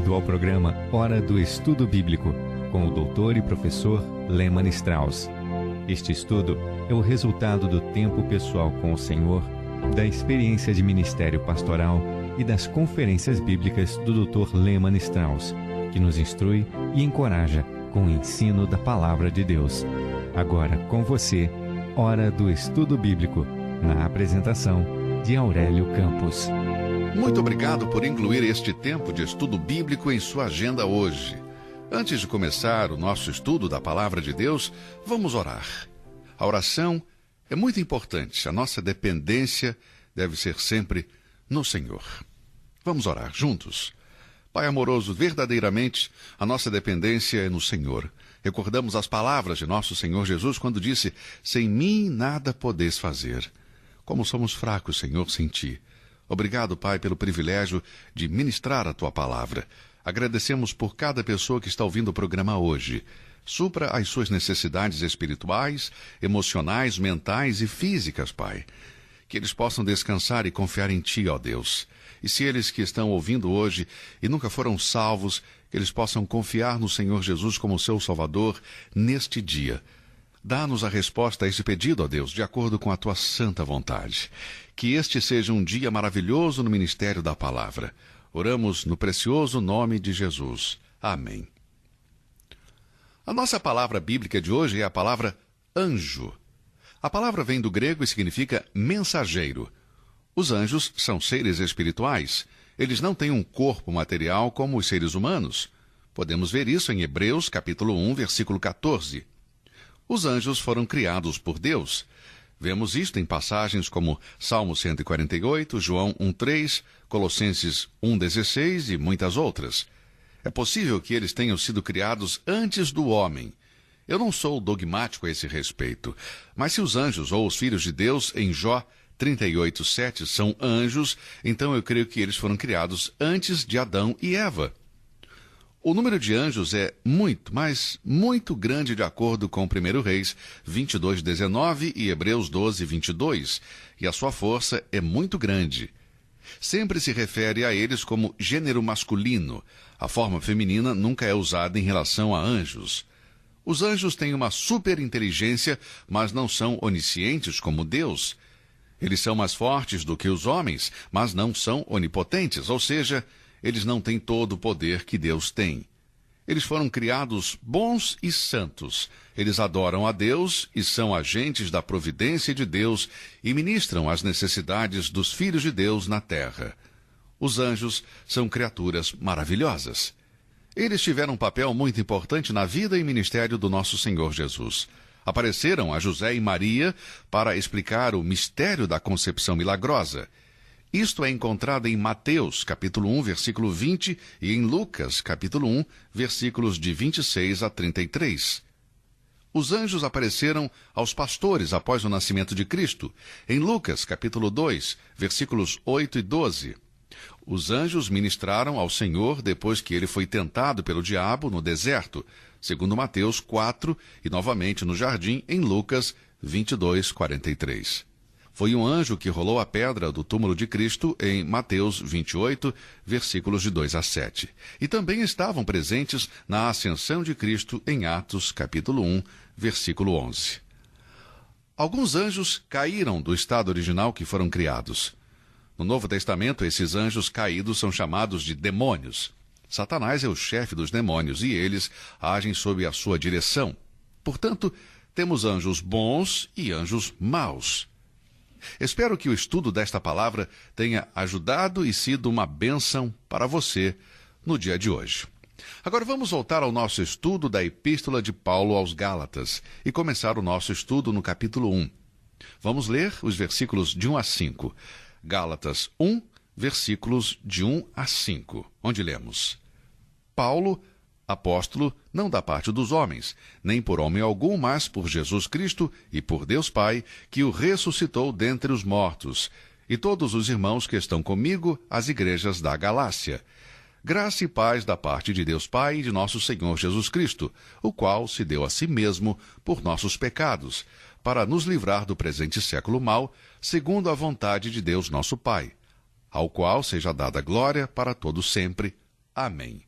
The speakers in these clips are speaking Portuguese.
Bem-vindo ao programa Hora do Estudo Bíblico, com o doutor e professor Lehmann Strauss. Este estudo é o resultado do tempo pessoal com o Senhor, da experiência de ministério pastoral e das conferências bíblicas do Dr. Lehmann Strauss, que nos instrui e encoraja com o ensino da Palavra de Deus. Agora com você, Hora do Estudo Bíblico, na apresentação de Aurélio Campos. Muito obrigado por incluir este tempo de estudo bíblico em sua agenda hoje. Antes de começar o nosso estudo da Palavra de Deus, vamos orar. A oração é muito importante. A nossa dependência deve ser sempre no Senhor. Vamos orar juntos. Pai amoroso, verdadeiramente, a nossa dependência é no Senhor. Recordamos as palavras de nosso Senhor Jesus quando disse: sem mim nada podeis fazer. Como somos fracos, Senhor, sem Ti. Obrigado, Pai, pelo privilégio de ministrar a Tua palavra. Agradecemos por cada pessoa que está ouvindo o programa hoje. Supra as suas necessidades espirituais, emocionais, mentais e físicas, Pai. Que eles possam descansar e confiar em Ti, ó Deus. E se eles que estão ouvindo hoje e nunca foram salvos, que eles possam confiar no Senhor Jesus como seu Salvador neste dia. Dá-nos a resposta a esse pedido, ó Deus, de acordo com a Tua santa vontade. Que este seja um dia maravilhoso no ministério da palavra. Oramos no precioso nome de Jesus. Amém. A nossa palavra bíblica de hoje é a palavra anjo. A palavra vem do grego e significa mensageiro. Os anjos são seres espirituais. Eles não têm um corpo material como os seres humanos. Podemos ver isso em Hebreus, capítulo 1, versículo 14. Os anjos foram criados por Deus. Vemos isto em passagens como Salmo 148, João 1,3, Colossenses 1,16 e muitas outras. É possível que eles tenham sido criados antes do homem. Eu não sou dogmático a esse respeito, mas se os anjos ou os filhos de Deus em Jó 38:7 são anjos, então eu creio que eles foram criados antes de Adão e Eva. O número de anjos é muito, mas muito grande de acordo com 1 Reis 22:19 e Hebreus 12:22, e a sua força é muito grande. Sempre se refere a eles como gênero masculino. A forma feminina nunca é usada em relação a anjos. Os anjos têm uma superinteligência, mas não são oniscientes como Deus. Eles são mais fortes do que os homens, mas não são onipotentes, ou seja, eles não têm todo o poder que Deus tem. Eles foram criados bons e santos. Eles adoram a Deus e são agentes da providência de Deus e ministram as necessidades dos filhos de Deus na terra. Os anjos são criaturas maravilhosas. Eles tiveram um papel muito importante na vida e ministério do nosso Senhor Jesus. Apareceram a José e Maria para explicar o mistério da concepção milagrosa. Isto é encontrado em Mateus, capítulo 1, versículo 20, e em Lucas, capítulo 1, versículos de 26 a 33. Os anjos apareceram aos pastores após o nascimento de Cristo, em Lucas, capítulo 2, versículos 8 e 12. Os anjos ministraram ao Senhor depois que ele foi tentado pelo diabo no deserto, segundo Mateus 4, e novamente no jardim, em Lucas 22:43. Foi um anjo que rolou a pedra do túmulo de Cristo em Mateus 28, versículos de 2 a 7. E também estavam presentes na ascensão de Cristo em Atos, capítulo 1, versículo 11. Alguns anjos caíram do estado original que foram criados. No Novo Testamento, esses anjos caídos são chamados de demônios. Satanás é o chefe dos demônios e eles agem sob a sua direção. Portanto, temos anjos bons e anjos maus. Espero que o estudo desta palavra tenha ajudado e sido uma bênção para você no dia de hoje. Agora vamos voltar ao nosso estudo da Epístola de Paulo aos Gálatas e começar o nosso estudo no capítulo 1. Vamos ler os versículos de 1 a 5. Gálatas 1, versículos de 1 a 5, onde lemos: Paulo, apóstolo, não da parte dos homens, nem por homem algum, mas por Jesus Cristo e por Deus Pai, que o ressuscitou dentre os mortos, e todos os irmãos que estão comigo, as igrejas da Galácia. Graça e paz da parte de Deus Pai e de nosso Senhor Jesus Cristo, o qual se deu a si mesmo por nossos pecados, para nos livrar do presente século mau, segundo a vontade de Deus nosso Pai, ao qual seja dada glória para todo sempre. Amém.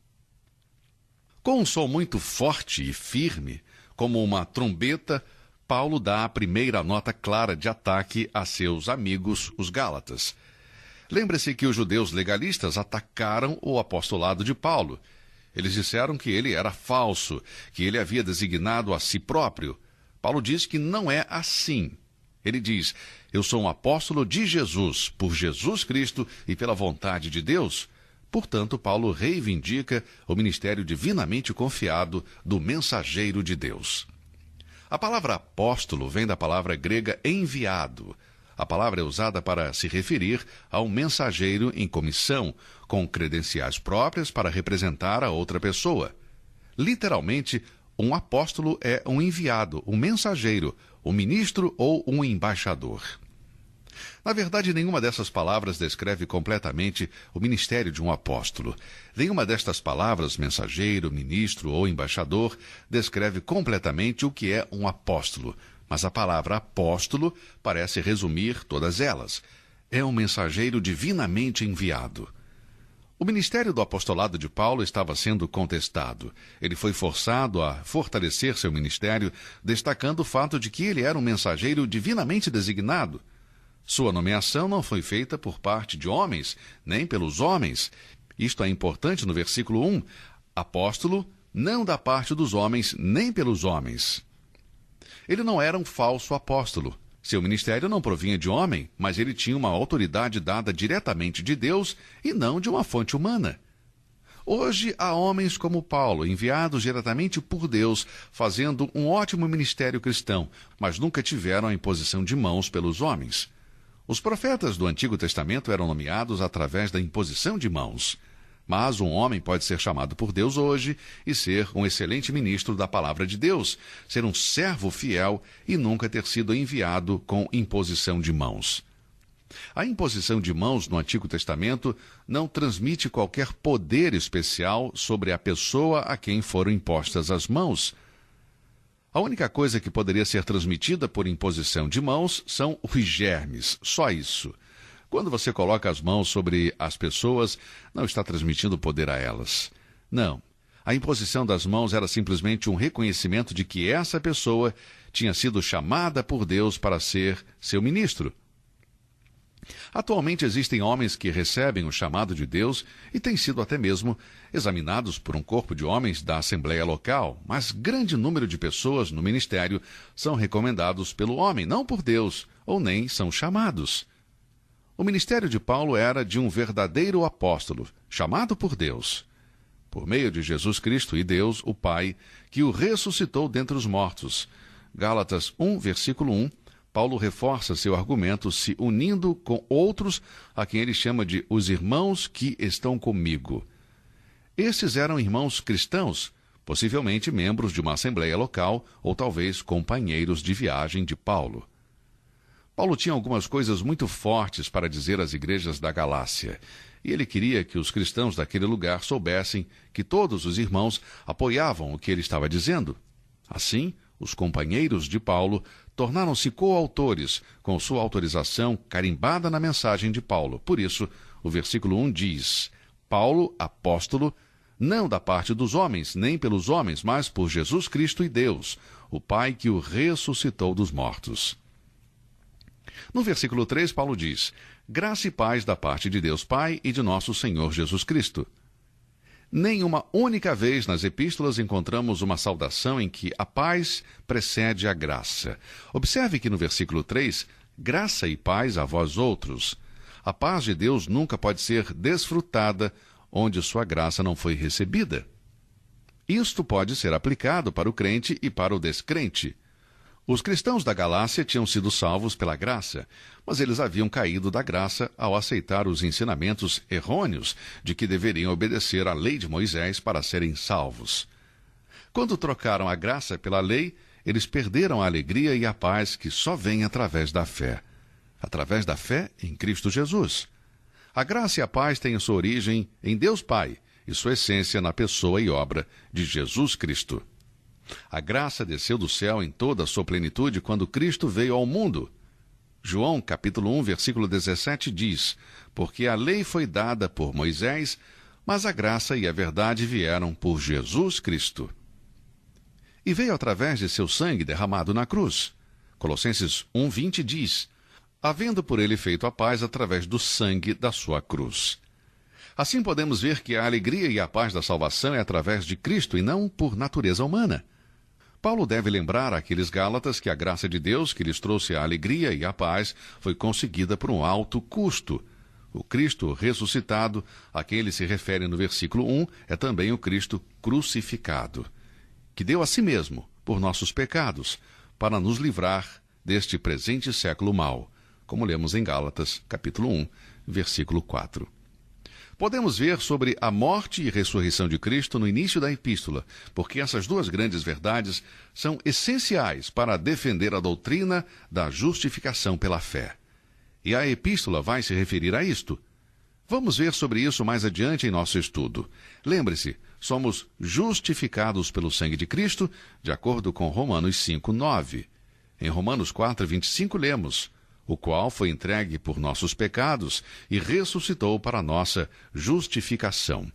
Com um som muito forte e firme, como uma trombeta, Paulo dá a primeira nota clara de ataque a seus amigos, os Gálatas. Lembre-se que os judeus legalistas atacaram o apostolado de Paulo. Eles disseram que ele era falso, que ele havia designado a si próprio. Paulo diz que não é assim. Ele diz: eu sou um apóstolo de Jesus, por Jesus Cristo e pela vontade de Deus. Portanto, Paulo reivindica o ministério divinamente confiado do mensageiro de Deus. A palavra apóstolo vem da palavra grega enviado. A palavra é usada para se referir a um mensageiro em comissão, com credenciais próprias para representar a outra pessoa. Literalmente, um apóstolo é um enviado, um mensageiro, um ministro ou um embaixador. Na verdade, nenhuma dessas palavras descreve completamente o ministério de um apóstolo. Nenhuma destas palavras, mensageiro, ministro ou embaixador, descreve completamente o que é um apóstolo. Mas a palavra apóstolo parece resumir todas elas. É um mensageiro divinamente enviado. O ministério do apostolado de Paulo estava sendo contestado. Ele foi forçado a fortalecer seu ministério, destacando o fato de que ele era um mensageiro divinamente designado. Sua nomeação não foi feita por parte de homens, nem pelos homens. Isto é importante no versículo 1. Apóstolo, não da parte dos homens, nem pelos homens. Ele não era um falso apóstolo. Seu ministério não provinha de homem, mas ele tinha uma autoridade dada diretamente de Deus e não de uma fonte humana. Hoje há homens como Paulo, enviados diretamente por Deus, fazendo um ótimo ministério cristão, mas nunca tiveram a imposição de mãos pelos homens. Os profetas do Antigo Testamento eram nomeados através da imposição de mãos. Mas um homem pode ser chamado por Deus hoje e ser um excelente ministro da palavra de Deus, ser um servo fiel e nunca ter sido enviado com imposição de mãos. A imposição de mãos no Antigo Testamento não transmite qualquer poder especial sobre a pessoa a quem foram impostas as mãos. A única coisa que poderia ser transmitida por imposição de mãos são os germes, só isso. Quando você coloca as mãos sobre as pessoas, não está transmitindo poder a elas. Não. A imposição das mãos era simplesmente um reconhecimento de que essa pessoa tinha sido chamada por Deus para ser seu ministro. Atualmente existem homens que recebem o chamado de Deus e têm sido até mesmo examinados por um corpo de homens da Assembleia Local, mas grande número de pessoas no ministério são recomendados pelo homem, não por Deus, ou nem são chamados. O ministério de Paulo era de um verdadeiro apóstolo, chamado por Deus, por meio de Jesus Cristo e Deus, o Pai, que o ressuscitou dentre os mortos. Gálatas 1, versículo 1, Paulo reforça seu argumento se unindo com outros a quem ele chama de os irmãos que estão comigo. Estes eram irmãos cristãos, possivelmente membros de uma assembleia local ou talvez companheiros de viagem de Paulo. Paulo tinha algumas coisas muito fortes para dizer às igrejas da Galácia, e ele queria que os cristãos daquele lugar soubessem que todos os irmãos apoiavam o que ele estava dizendo. Assim, os companheiros de Paulo tornaram-se coautores, com sua autorização carimbada na mensagem de Paulo. Por isso, o versículo 1 diz: Paulo, apóstolo, não da parte dos homens, nem pelos homens, mas por Jesus Cristo e Deus, o Pai que o ressuscitou dos mortos. No versículo 3, Paulo diz: graça e paz da parte de Deus Pai e de nosso Senhor Jesus Cristo. Nem uma única vez nas epístolas encontramos uma saudação em que a paz precede a graça. Observe que no versículo 3, graça e paz a vós outros. A paz de Deus nunca pode ser desfrutada onde sua graça não foi recebida. Isto pode ser aplicado para o crente e para o descrente. Os cristãos da Galácia tinham sido salvos pela graça, mas eles haviam caído da graça ao aceitar os ensinamentos errôneos de que deveriam obedecer à lei de Moisés para serem salvos. Quando trocaram a graça pela lei, eles perderam a alegria e a paz que só vem através da fé. Através da fé em Cristo Jesus. A graça e a paz têm sua origem em Deus Pai e sua essência na pessoa e obra de Jesus Cristo. A graça desceu do céu em toda a sua plenitude quando Cristo veio ao mundo. João, capítulo 1, versículo 17 diz: porque a lei foi dada por Moisés, mas a graça e a verdade vieram por Jesus Cristo. E veio através de seu sangue derramado na cruz. Colossenses 1:20 diz: havendo por ele feito a paz através do sangue da sua cruz. Assim podemos ver que a alegria e a paz da salvação é através de Cristo e não por natureza humana. Paulo deve lembrar àqueles Gálatas que a graça de Deus que lhes trouxe a alegria e a paz foi conseguida por um alto custo. O Cristo ressuscitado, a quem ele se refere no versículo 1, é também o Cristo crucificado, que deu a si mesmo por nossos pecados, para nos livrar deste presente século mau, como lemos em Gálatas, capítulo 1, versículo 4. Podemos ver sobre a morte e ressurreição de Cristo no início da epístola, porque essas duas grandes verdades são essenciais para defender a doutrina da justificação pela fé. E a epístola vai se referir a isto. Vamos ver sobre isso mais adiante em nosso estudo. Lembre-se, somos justificados pelo sangue de Cristo, de acordo com Romanos 5:9. Em Romanos 4:25 lemos: o qual foi entregue por nossos pecados e ressuscitou para nossa justificação.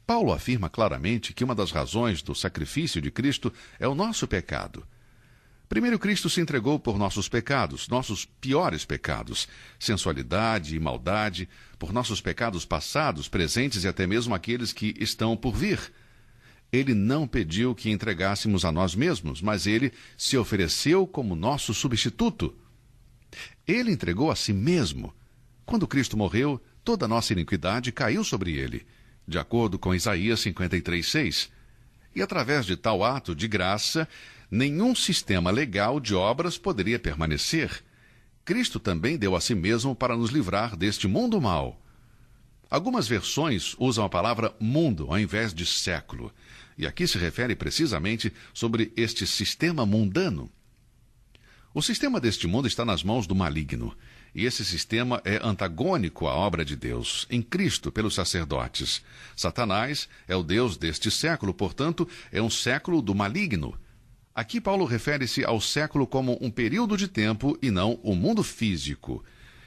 Paulo afirma claramente que uma das razões do sacrifício de Cristo é o nosso pecado. Primeiro, Cristo se entregou por nossos pecados, nossos piores pecados, sensualidade e maldade, por nossos pecados passados, presentes e até mesmo aqueles que estão por vir. Ele não pediu que entregássemos a nós mesmos, mas ele se ofereceu como nosso substituto. Ele entregou a si mesmo. Quando Cristo morreu, toda a nossa iniquidade caiu sobre ele, de acordo com Isaías 53:6. E através de tal ato de graça, nenhum sistema legal de obras poderia permanecer. Cristo também deu a si mesmo para nos livrar deste mundo mau. Algumas versões usam a palavra mundo ao invés de século, e aqui se refere precisamente sobre este sistema mundano. O sistema deste mundo está nas mãos do maligno, e esse sistema é antagônico à obra de Deus, em Cristo, pelos sacerdotes. Satanás é o Deus deste século, portanto, é um século do maligno. Aqui Paulo refere-se ao século como um período de tempo e não o mundo físico.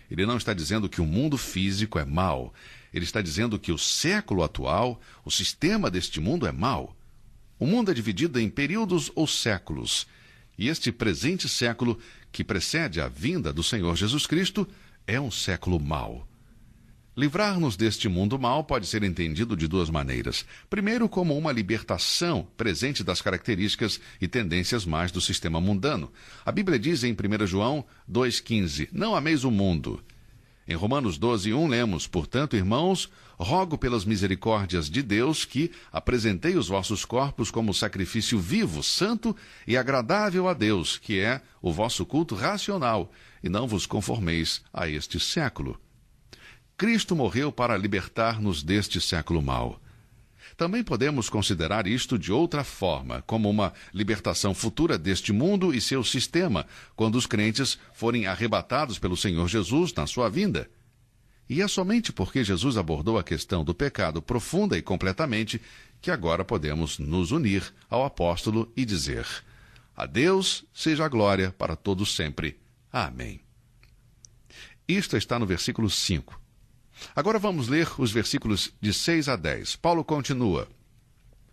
Ele não está dizendo que o mundo físico é mau. Ele está dizendo que o século atual, o sistema deste mundo é mau. O mundo é dividido em períodos ou séculos. E este presente século, que precede a vinda do Senhor Jesus Cristo, é um século mau. Livrar-nos deste mundo mau pode ser entendido de duas maneiras. Primeiro, como uma libertação presente das características e tendências mais do sistema mundano. A Bíblia diz em 1 João 2,15, não ameis o mundo. Em Romanos 12:1 lemos, portanto, irmãos, rogo pelas misericórdias de Deus que apresentei os vossos corpos como sacrifício vivo, santo e agradável a Deus, que é o vosso culto racional, e não vos conformeis a este século. Cristo morreu para libertar-nos deste século mau. Também podemos considerar isto de outra forma, como uma libertação futura deste mundo e seu sistema, quando os crentes forem arrebatados pelo Senhor Jesus na sua vinda. E é somente porque Jesus abordou a questão do pecado profunda e completamente que agora podemos nos unir ao apóstolo e dizer: a Deus seja a glória para todos sempre. Amém. Isto está no versículo 5. Agora vamos ler os versículos de 6 a 10. Paulo continua: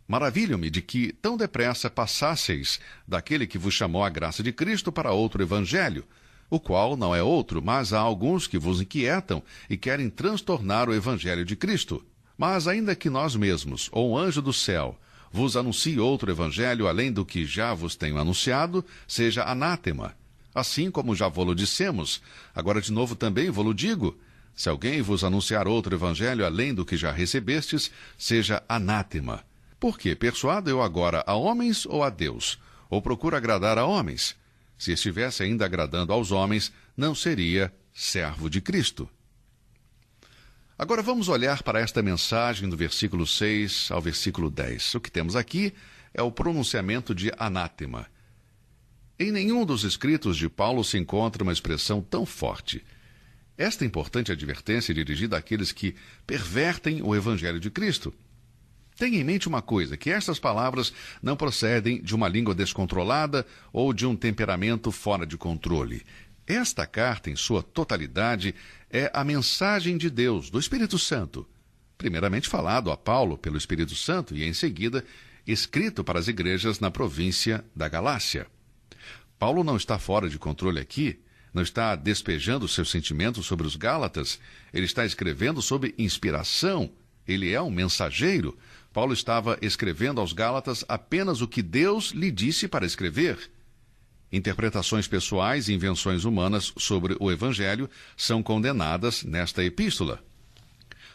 maravilho-me de que tão depressa passasseis daquele que vos chamou a graça de Cristo para outro evangelho, o qual não é outro, mas há alguns que vos inquietam e querem transtornar o evangelho de Cristo. Mas ainda que nós mesmos, ou um anjo do céu, vos anuncie outro evangelho além do que já vos tenho anunciado, seja anátema. Assim como já vô-lo dissemos, agora de novo também vô-lo digo: se alguém vos anunciar outro evangelho além do que já recebestes, seja anátema. Porque persuado eu agora a homens ou a Deus? Ou procuro agradar a homens? Se estivesse ainda agradando aos homens, não seria servo de Cristo. Agora vamos olhar para esta mensagem do versículo 6 ao versículo 10. O que temos aqui é o pronunciamento de anátema. Em nenhum dos escritos de Paulo se encontra uma expressão tão forte. Esta importante advertência é dirigida àqueles que pervertem o Evangelho de Cristo. Tenha em mente uma coisa, que estas palavras não procedem de uma língua descontrolada ou de um temperamento fora de controle. Esta carta, em sua totalidade, é a mensagem de Deus, do Espírito Santo. primeiramente falado a Paulo pelo Espírito Santo e, em seguida, escrito para as igrejas na província da Galácia. Paulo não está fora de controle aqui, não está despejando seus sentimentos sobre os Gálatas, ele está escrevendo sob inspiração, ele é um mensageiro. Paulo estava escrevendo aos Gálatas apenas o que Deus lhe disse para escrever. Interpretações pessoais e invenções humanas sobre o Evangelho são condenadas nesta epístola.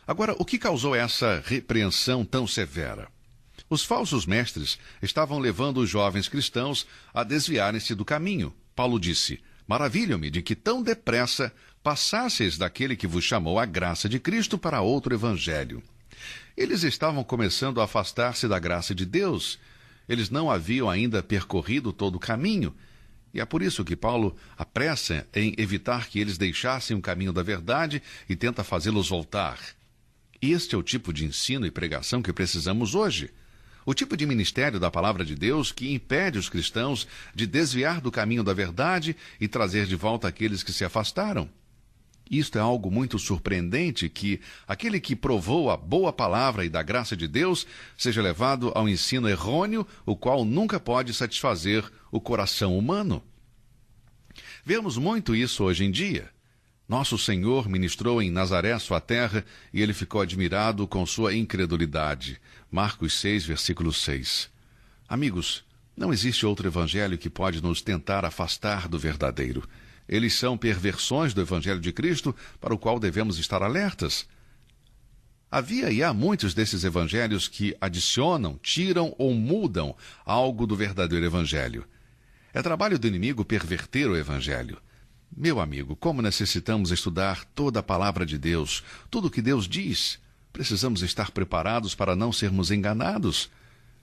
Agora, o que causou essa repreensão tão severa? Os falsos mestres estavam levando os jovens cristãos a desviarem-se do caminho. Paulo disse: maravilho-me de que tão depressa passasseis daquele que vos chamou a graça de Cristo para outro evangelho. Eles estavam começando a afastar-se da graça de Deus. Eles não haviam ainda percorrido todo o caminho. E é por isso que Paulo apressa em evitar que eles deixassem o caminho da verdade e tenta fazê-los voltar. Este é o tipo de ensino e pregação que precisamos hoje. O tipo de ministério da palavra de Deus que impede os cristãos de desviar do caminho da verdade e trazer de volta aqueles que se afastaram. Isto é algo muito surpreendente, que aquele que provou a boa palavra e da graça de Deus seja levado ao ensino errôneo, o qual nunca pode satisfazer o coração humano. Vemos muito isso hoje em dia. Nosso Senhor ministrou em Nazaré, sua terra, e ele ficou admirado com sua incredulidade. Marcos 6, versículo 6. Amigos, não existe outro evangelho que pode nos tentar afastar do verdadeiro. Eles são perversões do evangelho de Cristo, para o qual devemos estar alertas. Havia e há muitos desses evangelhos que adicionam, tiram ou mudam algo do verdadeiro evangelho. É trabalho do inimigo perverter o evangelho. Meu amigo, como necessitamos estudar toda a palavra de Deus, tudo o que Deus diz, precisamos estar preparados para não sermos enganados.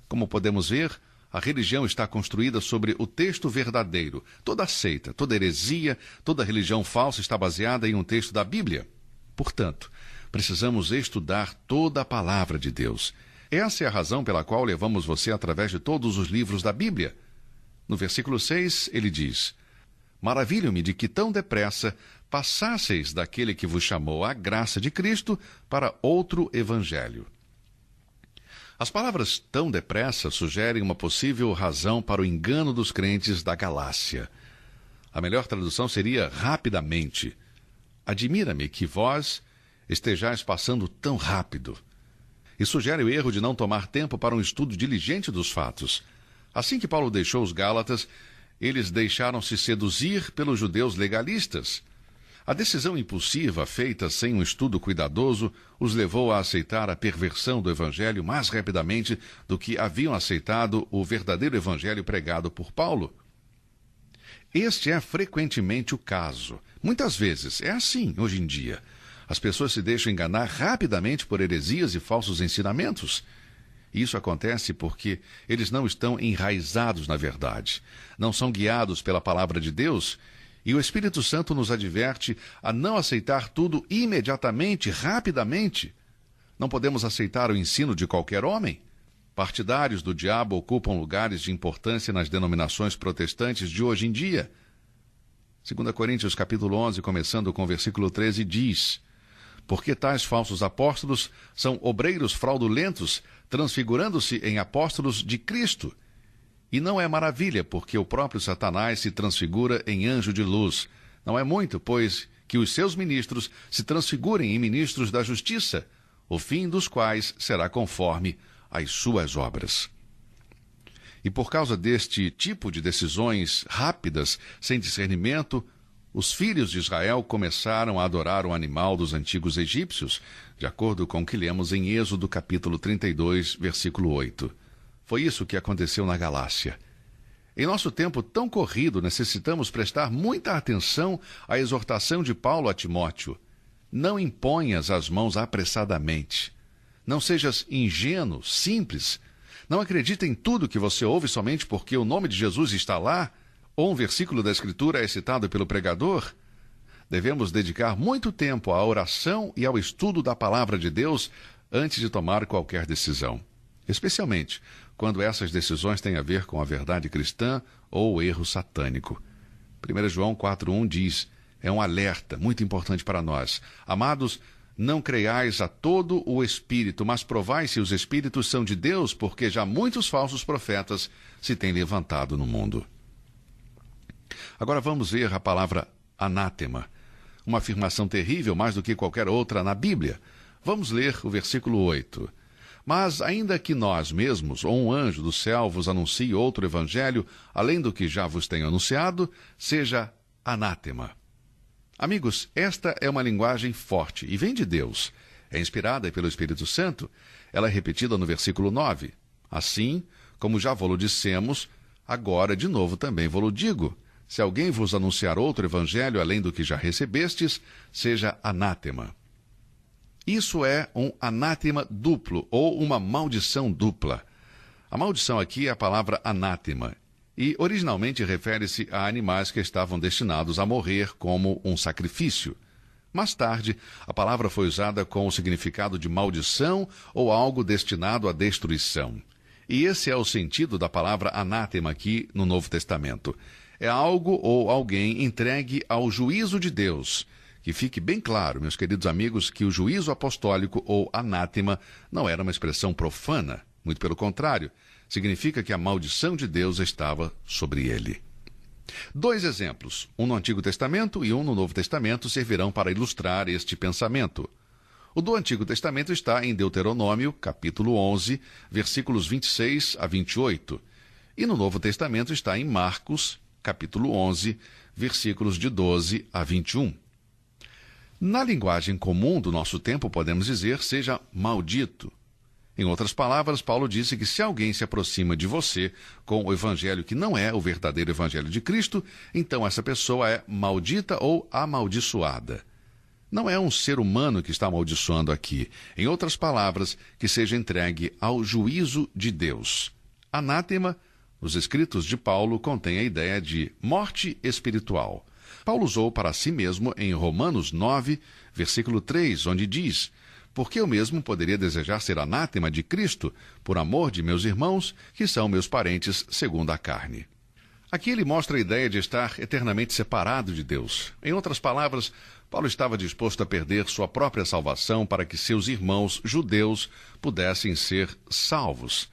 Como podemos ver, a religião está construída sobre o texto verdadeiro. Toda seita, toda heresia, toda religião falsa está baseada em um texto da Bíblia. Portanto, precisamos estudar toda a palavra de Deus. Essa é a razão pela qual levamos você através de todos os livros da Bíblia. No versículo 6, ele diz: maravilho-me de que tão depressa passasseis daquele que vos chamou a graça de Cristo para outro evangelho. As palavras tão depressa sugerem uma possível razão para o engano dos crentes da Galácia. A melhor tradução seria rapidamente. Admira-me que vós estejais passando tão rápido. E sugere o erro de não tomar tempo para um estudo diligente dos fatos. Assim que Paulo deixou os Gálatas, eles deixaram-se seduzir pelos judeus legalistas. A decisão impulsiva, feita sem um estudo cuidadoso, os levou a aceitar a perversão do evangelho mais rapidamente do que haviam aceitado o verdadeiro evangelho pregado por Paulo. Este é frequentemente o caso. Muitas vezes é assim hoje em dia. As pessoas se deixam enganar rapidamente por heresias e falsos ensinamentos. Isso acontece porque eles não estão enraizados na verdade, não são guiados pela palavra de Deus, e o Espírito Santo nos adverte a não aceitar tudo imediatamente, rapidamente. Não podemos aceitar o ensino de qualquer homem. Partidários do diabo ocupam lugares de importância nas denominações protestantes de hoje em dia. 2 Coríntios capítulo 11, começando com o versículo 13, diz: porque tais falsos apóstolos são obreiros fraudulentos, transfigurando-se em apóstolos de Cristo. E não é maravilha, porque o próprio Satanás se transfigura em anjo de luz. Não é muito, pois, que os seus ministros se transfigurem em ministros da justiça, o fim dos quais será conforme as suas obras. E por causa deste tipo de decisões rápidas, sem discernimento, os filhos de Israel começaram a adorar o animal dos antigos egípcios, de acordo com o que lemos em Êxodo capítulo 32, versículo 8. Foi isso que aconteceu na Galácia. Em nosso tempo tão corrido, necessitamos prestar muita atenção à exortação de Paulo a Timóteo. Não imponhas as mãos apressadamente. Não sejas ingênuo, simples. Não acredite em tudo que você ouve somente porque o nome de Jesus está lá, ou um versículo da Escritura é citado pelo pregador. Devemos dedicar muito tempo à oração e ao estudo da palavra de Deus antes de tomar qualquer decisão, especialmente quando essas decisões têm a ver com a verdade cristã ou o erro satânico. 1 João 4,1 diz, é um alerta muito importante para nós. Amados, Não creiais a todo o Espírito, mas provai se os Espíritos são de Deus, porque já muitos falsos profetas se têm levantado no mundo. Agora vamos ver a palavra anátema. Uma afirmação terrível, mais do que qualquer outra na Bíblia. Vamos ler o versículo 8. Mas ainda que nós mesmos, ou um anjo do céu, vos anuncie outro evangelho, além do que já vos tenho anunciado, seja anátema. Amigos, esta é uma linguagem forte e vem de Deus. É inspirada pelo Espírito Santo. Ela é repetida no versículo 9. Assim, como já vos dissemos, agora de novo também vos digo. Se alguém vos anunciar outro evangelho além do que já recebestes, seja anátema. Isso é um anátema duplo, ou uma maldição dupla. A maldição aqui é a palavra anátema, e originalmente refere-se a animais que estavam destinados a morrer como um sacrifício. Mais tarde, a palavra foi usada com o significado de maldição ou algo destinado à destruição. E esse é o sentido da palavra anátema aqui no Novo Testamento. É algo ou alguém entregue ao juízo de Deus. Que fique bem claro, meus queridos amigos, que o juízo apostólico ou anátema não era uma expressão profana. Muito pelo contrário, significa que a maldição de Deus estava sobre ele. 2 exemplos, um no Antigo Testamento e um no Novo Testamento, servirão para ilustrar este pensamento. O do Antigo Testamento está em Deuteronômio, capítulo 11, versículos 26 a 28. E no Novo Testamento está em Marcos, capítulo 11, versículos de 12 a 21. Na linguagem comum do nosso tempo, podemos dizer, seja maldito. Em outras palavras, Paulo disse que se alguém se aproxima de você com o evangelho que não é o verdadeiro evangelho de Cristo, então essa pessoa é maldita ou amaldiçoada. Não é um ser humano que está amaldiçoando aqui. Em outras palavras, que seja entregue ao juízo de Deus. Anátema, nos escritos de Paulo, contém a ideia de morte espiritual. Paulo usou para si mesmo em Romanos 9, versículo 3, onde diz: porque eu mesmo poderia desejar ser anátema de Cristo, por amor de meus irmãos, que são meus parentes segundo a carne. Aqui ele mostra a ideia de estar eternamente separado de Deus. Em outras palavras, Paulo estava disposto a perder sua própria salvação para que seus irmãos judeus pudessem ser salvos.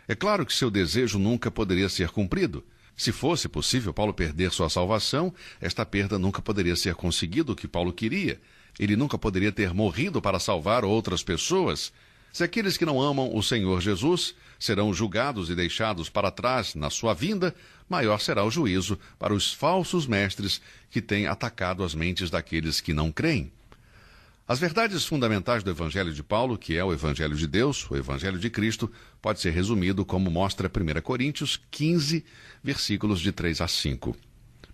É claro que seu desejo nunca poderia ser cumprido. Se fosse possível Paulo perder sua salvação, esta perda nunca poderia ser conseguido o que Paulo queria. Ele nunca poderia ter morrido para salvar outras pessoas. Se aqueles que não amam o Senhor Jesus serão julgados e deixados para trás na sua vinda, maior será o juízo para os falsos mestres que têm atacado as mentes daqueles que não creem. As verdades fundamentais do Evangelho de Paulo, que é o Evangelho de Deus, o Evangelho de Cristo, pode ser resumido como mostra 1 Coríntios 15, versículos de 3 a 5.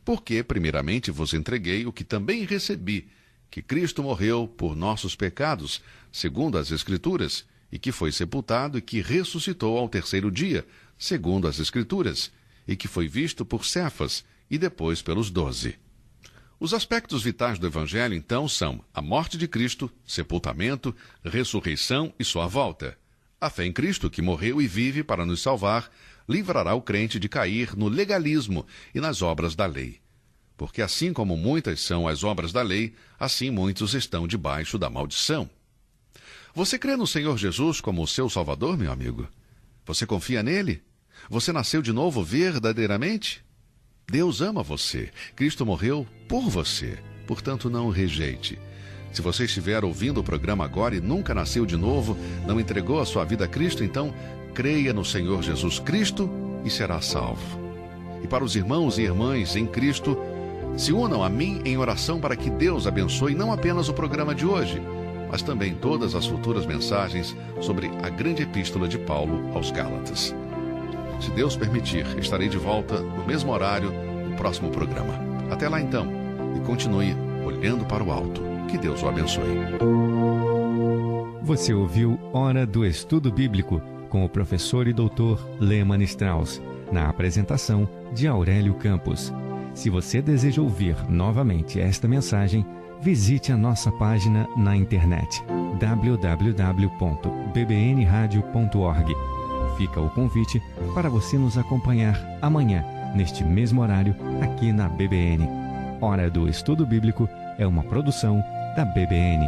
Porque, primeiramente, vos entreguei o que também recebi, que Cristo morreu por nossos pecados, segundo as Escrituras, e que foi sepultado e que ressuscitou ao terceiro dia, segundo as Escrituras, e que foi visto por Cefas e depois pelos 12. Os aspectos vitais do Evangelho, então, são a morte de Cristo, sepultamento, ressurreição e sua volta. A fé em Cristo, que morreu e vive para nos salvar, livrará o crente de cair no legalismo e nas obras da lei. Porque assim como muitas são as obras da lei, assim muitos estão debaixo da maldição. Você crê no Senhor Jesus como o seu Salvador, meu amigo? Você confia nele? Você nasceu de novo verdadeiramente? Deus ama você. Cristo morreu por você. Portanto, não o rejeite. Se você estiver ouvindo o programa agora e nunca nasceu de novo, não entregou a sua vida a Cristo, então creia no Senhor Jesus Cristo e será salvo. E para os irmãos e irmãs em Cristo, se unam a mim em oração para que Deus abençoe não apenas o programa de hoje, mas também todas as futuras mensagens sobre a grande epístola de Paulo aos Gálatas. Se Deus permitir, estarei de volta no mesmo horário no próximo programa. Até lá então, e continue olhando para o alto. Que Deus o abençoe. Você ouviu Hora do Estudo Bíblico com o professor e doutor Lehmann Strauss, na apresentação de Aurélio Campos. Se você deseja ouvir novamente esta mensagem, visite a nossa página na internet www.bbnradio.org. Fica o convite para você nos acompanhar amanhã, neste mesmo horário, aqui na BBN. Hora do Estudo Bíblico é uma produção da BBN.